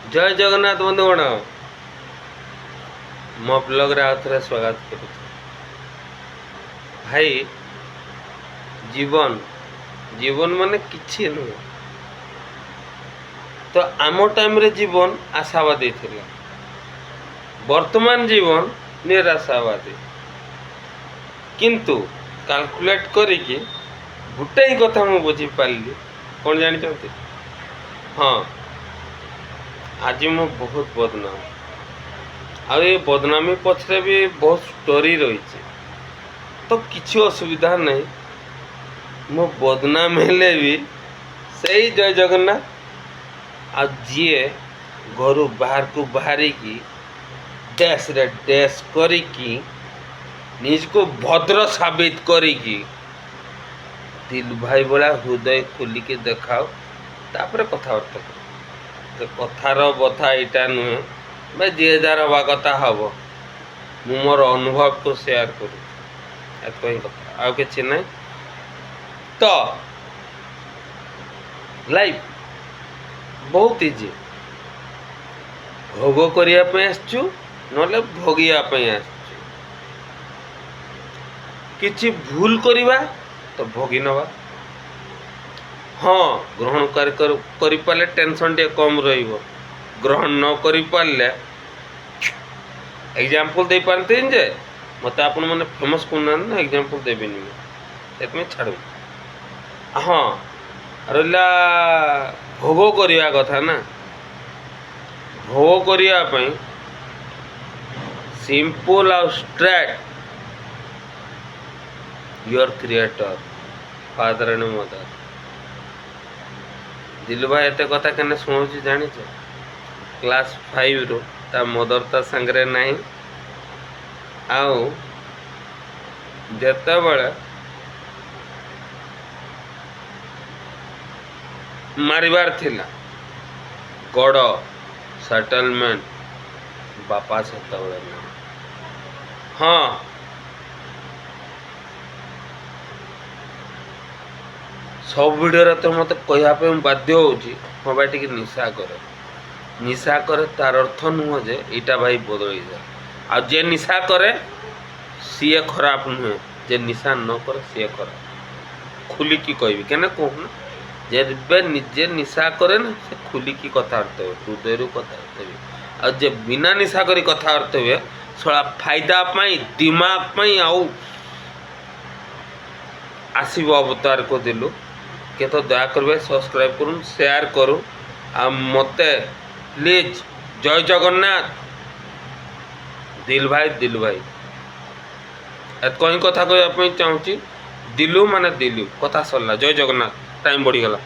जय जगन्नाथ बंधुगण मो ब्लॉग रे आउ थे स्वागत कर भाई। जीवन जीवन माने किछि नुह तो आम टाइम रे जीवन आशावादी थिला, वर्तमान जीवन निराशावादी। किंतु कैलकुलेट करिकी गोटे ही कथा मु बुझी पारली कौन जानी। हाँ, आज मु बहुत बदनाम आ ये बदनामी पछरे भी बहुत स्टोरी रही तो किसी असुविधा नहीं। मो बदनाम हेले भी सही जय जगन्नाथ आ जीए घर बाहर को बाहरी की डैश रे डैश करिकी निज को भद्र साबित करिकी दिल भाई बड़ा हृदय खोली के देखाओ तापर कथबार्ता कर। तो कथार बथा यहाँ नुहे भाई जी जार हवा कथा हम मु मोर अनुभव को शेयर करूँ कथा आउ कि ना। तो लाइफ बहुत इजी, भोग करने आसचु ना भोगियापी आसचु। किछि भूल करिबा तो भोगी नवा। हाँ, ग्रहण करि पाले टेंशन टे कम रहिबो, ग्रहण न करि पाले एग्जांपल दे पारते जे मत आपण माने फेमस कोना ना एग्जांपल देबेनी एतमे छाड़ू। हाँ, रला भोग करिया कथा ना, भोग करिया पई सिंपल और straight your creator father and mother. दिल भाई एत कथा के शुणुची जानी क्लास 5 रो ता मदर ता संगरे नहीं आउ जते बड़े मारिबार थिला गड़ सेटलमेंट बापा से नहीं। हाँ, सब वीडियो तो मत कहवाई बाध्य होची हाँ भाई टी निशा करे तार अर्थ नुह जे इटा भाई बदल जाए। आ जे निशा करे सी खराब नुहे, जे निशा न करे सी खराब। खुलिकी कहबी केना कहूना जे निजे निशा करे ना से खुलिकी कथबार्ता हुए हृदय कथा। आ जे बिना निशा करी कथबार्ता हुए सला फायदा पाई दिमाग पाई आउ आसीब अवतार को दिलु के तो दया कर सब्सक्राइब करूँ शेयर करूँ आ मते प्लीज जय जगन्नाथ दिल भाई एत कहीं कथा कहवाई चाहूँगी। दिलु माने दिलु कथा सरला। जय जगन्नाथ। टाइम बढ़ीगला।